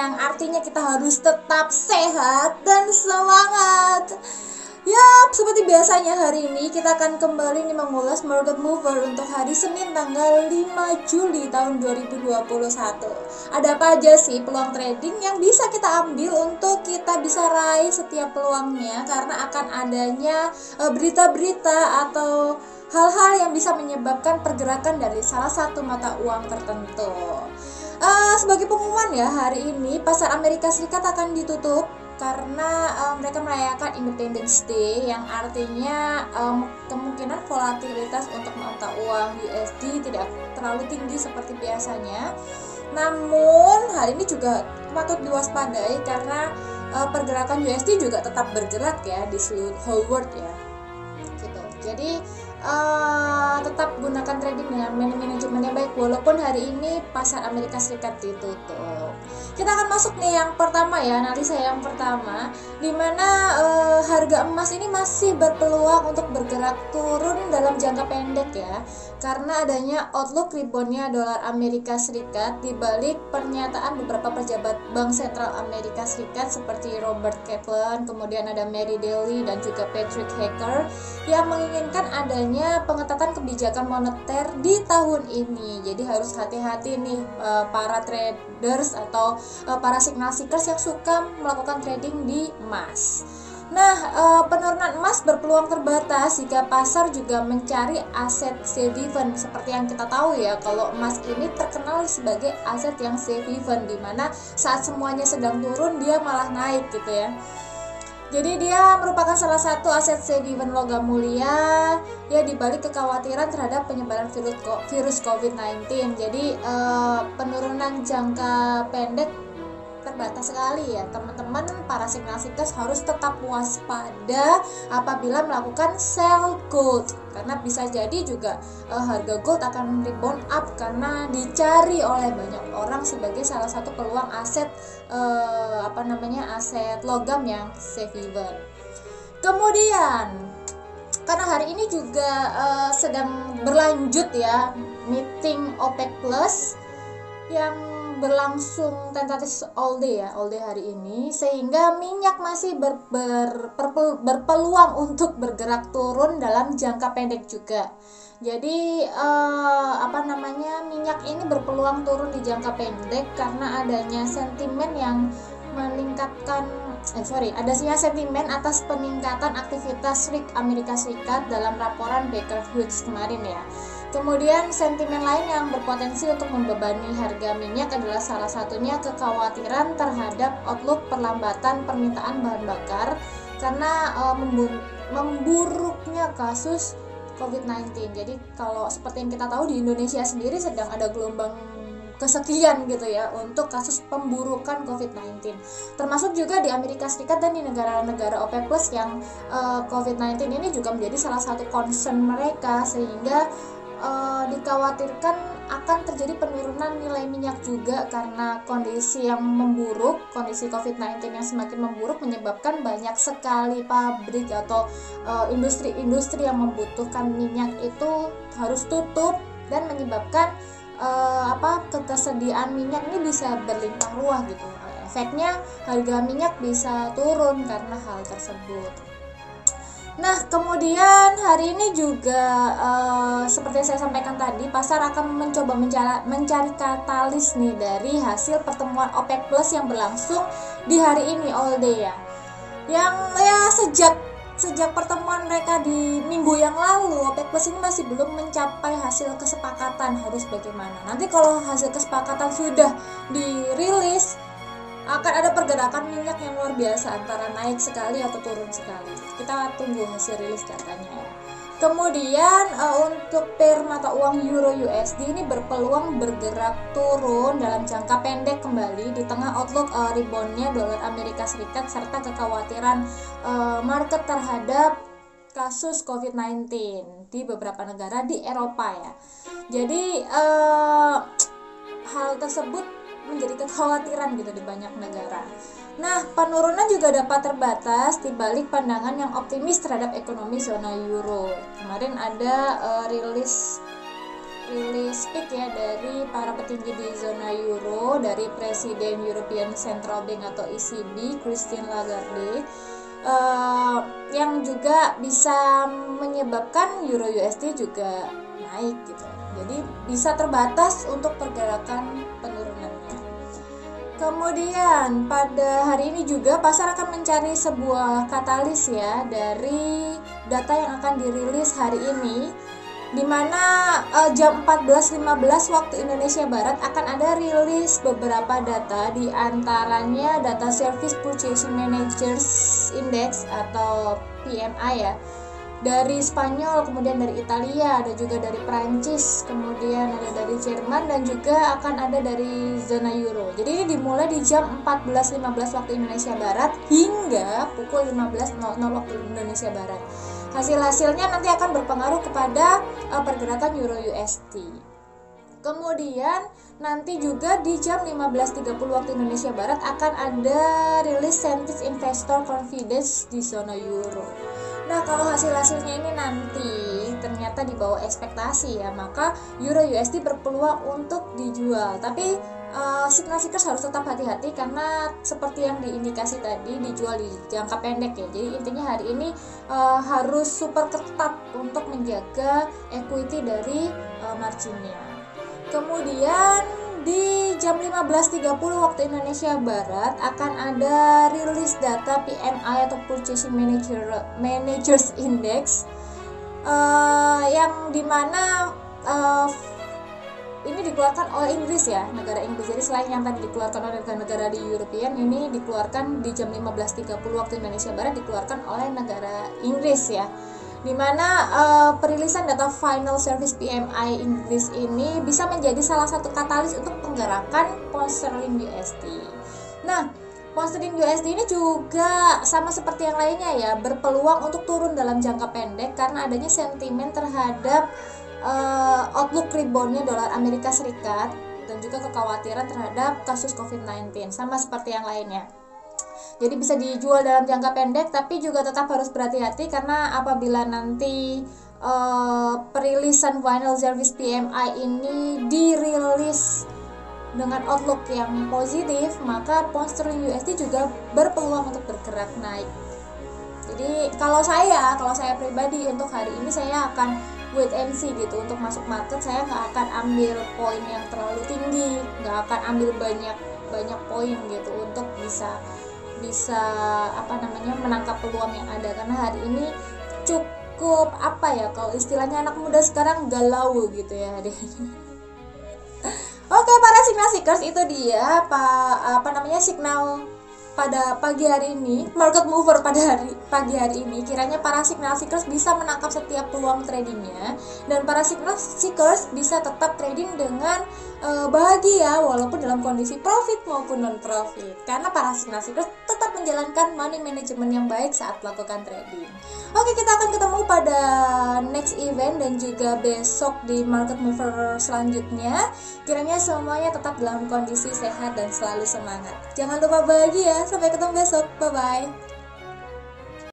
yang artinya kita harus tetap sehat dan semangat. Ya, seperti biasanya hari ini kita akan kembali nih mengulas market mover untuk hari Senin tanggal 5 Juli tahun 2021. Ada apa aja sih peluang trading yang bisa kita ambil untuk kita bisa raih setiap peluangnya, karena akan adanya berita-berita atau hal-hal yang bisa menyebabkan pergerakan dari salah satu mata uang tertentu. Sebagai pengumuman ya, hari ini pasar Amerika Serikat akan ditutup karena mereka merayakan Independence Day, yang artinya kemungkinan volatilitas untuk mata uang USD tidak terlalu tinggi seperti biasanya. Namun hari ini juga patut diwaspadai karena pergerakan USD juga tetap bergerak ya di seluruh whole world ya. Gitu. Jadi tetap gunakan trading dengan manajemen yang baik walaupun hari ini pasar Amerika Serikat ditutup. Kita akan masuk nih yang pertama ya, analisa yang pertama, di mana harga emas ini masih berpeluang untuk bergerak turun dalam jangka pendek ya, karena adanya outlook reboundnya dolar Amerika Serikat di balik pernyataan beberapa pejabat Bank Sentral Amerika Serikat seperti Robert Kaplan, kemudian ada Mary Daly dan juga Patrick Hacker yang menginginkan adanya pengetatan kebijakan moneter di tahun ini. Jadi harus hati-hati nih para traders atau para signal seekers yang suka melakukan trading di emas. Nah, penurunan emas berpeluang terbatas jika pasar juga mencari aset safe haven. Seperti yang kita tahu ya, kalau emas ini terkenal sebagai aset yang safe haven, di mana saat semuanya sedang turun dia malah naik gitu ya. Jadi dia merupakan salah satu aset safe haven logam mulia ya, dibalik kekhawatiran terhadap penyebaran virus COVID-19. Jadi penurunan jangka pendek terbatas sekali ya teman-teman. Para signal seekers harus tetap waspada apabila melakukan sell gold, karena bisa jadi juga harga gold akan rebound up karena dicari oleh banyak orang sebagai salah satu peluang aset aset logam yang safe haven. Kemudian karena hari ini juga sedang berlanjut ya meeting OPEC Plus yang berlangsung tentatif all day hari ini, sehingga minyak masih berpeluang untuk bergerak turun dalam jangka pendek juga. Jadi minyak ini berpeluang turun di jangka pendek karena adanya sentimen yang meningkatkan adanya sentimen atas peningkatan aktivitas REIT Amerika Serikat dalam laporan Baker Hughes kemarin ya. Kemudian sentimen lain yang berpotensi untuk membebani harga minyak adalah salah satunya kekhawatiran terhadap outlook perlambatan permintaan bahan bakar karena memburuknya kasus COVID-19. Jadi kalau seperti yang kita tahu di Indonesia sendiri sedang ada gelombang kesekian gitu ya untuk kasus pemburukan COVID-19, termasuk juga di Amerika Serikat dan di negara-negara OPEC Plus yang COVID-19 ini juga menjadi salah satu concern mereka, sehingga dikhawatirkan akan terjadi penurunan nilai minyak juga karena kondisi yang memburuk, kondisi COVID-19 yang semakin memburuk menyebabkan banyak sekali pabrik atau industri-industri yang membutuhkan minyak itu harus tutup dan menyebabkan ketersediaan minyak ini bisa berlimpah ruah gitu. Efeknya harga minyak bisa turun karena hal tersebut. Nah, kemudian hari ini juga seperti yang saya sampaikan tadi, pasar akan mencoba mencari katalis nih dari hasil pertemuan OPEC Plus yang berlangsung di hari ini all day ya. Yang ya sejak pertemuan mereka di minggu yang lalu, OPEC Plus ini masih belum mencapai hasil kesepakatan harus bagaimana. Nanti kalau hasil kesepakatan sudah dirilis, akan ada pergerakan minyak yang luar biasa, antara naik sekali atau turun sekali. Kita tunggu hasil rilis katanya ya. Kemudian untuk pair mata uang Euro USD ini berpeluang bergerak turun dalam jangka pendek kembali di tengah outlook reboundnya dolar Amerika Serikat serta kekhawatiran market terhadap kasus COVID-19 di beberapa negara di Eropa ya. Jadi hal tersebut menjadi kekhawatiran gitu di banyak negara. Nah, penurunan juga dapat terbatas di balik pandangan yang optimis terhadap ekonomi zona euro. Kemarin ada rilis rilis peak ya dari para petinggi di zona euro, dari Presiden European Central Bank atau ECB Christine Lagarde, yang juga bisa menyebabkan euro USD juga naik gitu. Jadi bisa terbatas untuk pergerakan penurunannya. Kemudian pada hari ini juga pasar akan mencari sebuah katalis ya dari data yang akan dirilis hari ini, di mana jam 14.15 waktu Indonesia Barat akan ada rilis beberapa data, di antaranya data Service Purchasing Managers Index atau PMI ya, dari Spanyol, kemudian dari Italia, ada juga dari Prancis, kemudian ada dari Jerman, dan juga akan ada dari zona euro. Jadi ini dimulai di jam 14.15 waktu Indonesia Barat hingga pukul 15.00 waktu Indonesia Barat. Hasil-hasilnya nanti akan berpengaruh kepada pergerakan euro USD. Kemudian nanti juga di jam 15.30 waktu Indonesia Barat akan ada rilis Sentiment Investor Confidence di zona euro. Nah, kalau hasil-hasilnya ini nanti ternyata di bawah ekspektasi ya, maka euro USD berpeluang untuk dijual. Tapi signal seekers harus tetap hati-hati karena seperti yang diindikasi tadi, dijual di jangka pendek ya. Jadi intinya hari ini harus super ketat untuk menjaga equity dari marginnya. Kemudian di jam 15.30 waktu Indonesia Barat akan ada rilis data PMI atau Purchasing Managers Index, yang dimana ini dikeluarkan oleh Inggris ya, negara Inggris. Jadi selain yang tadi dikeluarkan oleh negara di European, ini dikeluarkan di jam 15.30 waktu Indonesia Barat dikeluarkan oleh negara Inggris ya, dimana perilisan data Final Service PMI Inggris ini bisa menjadi salah satu katalis untuk penggerakan pound sterling USD. Nah, pound sterling USD ini juga sama seperti yang lainnya ya, berpeluang untuk turun dalam jangka pendek karena adanya sentimen terhadap outlook reboundnya dolar Amerika Serikat dan juga kekhawatiran terhadap kasus COVID-19, sama seperti yang lainnya. Jadi bisa dijual dalam jangka pendek, tapi juga tetap harus berhati-hati karena apabila nanti perilisan Final Service PMI ini dirilis dengan outlook yang positif, maka pound sterling USD juga berpeluang untuk bergerak naik. Jadi kalau saya pribadi untuk hari ini saya akan wait and see gitu untuk masuk market. Saya nggak akan ambil poin yang terlalu tinggi, nggak akan ambil banyak poin gitu untuk bisa menangkap peluang yang ada, karena hari ini cukup kalau istilahnya anak muda sekarang galau gitu ya hari ini. Oke, para signal seekers, itu dia signal pada pagi hari ini, market mover pada pagi hari ini. Kiranya para signal seekers bisa menangkap setiap peluang tradingnya, dan para signal seekers bisa tetap trading dengan bahagia walaupun dalam kondisi profit maupun non profit, karena para signal seekers tetap menjalankan money management yang baik saat melakukan trading. Oke, kita akan ketemu pada next event dan juga besok di market mover selanjutnya. Kiranya semuanya tetap dalam kondisi sehat dan selalu semangat. Jangan lupa bahagia. Sampai ketemu besok. Bye bye.